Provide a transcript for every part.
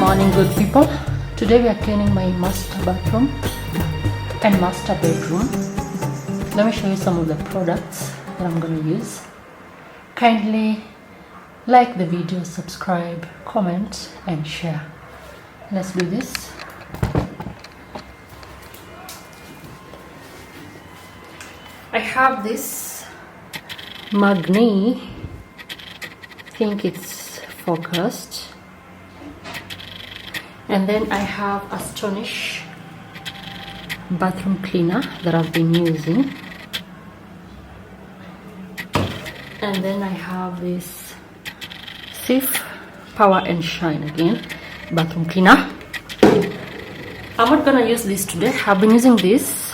morning, good people. Today we are cleaning my master bathroom and master bedroom. Let me show you some of the products that I'm going to use. Kindly like the video, subscribe, comment and share. Let's do this. I have this Magni, I think it's focused. And then I have Astonish bathroom cleaner that I've been using. And then I have this Sif Power and Shine again bathroom cleaner. I'm not gonna use this today. I've been using this.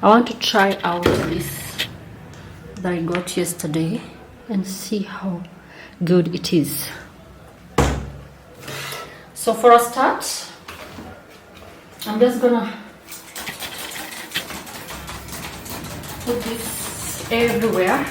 I want to try out this that I got yesterday and see how good it is. So for a start, I'm just gonna put this everywhere.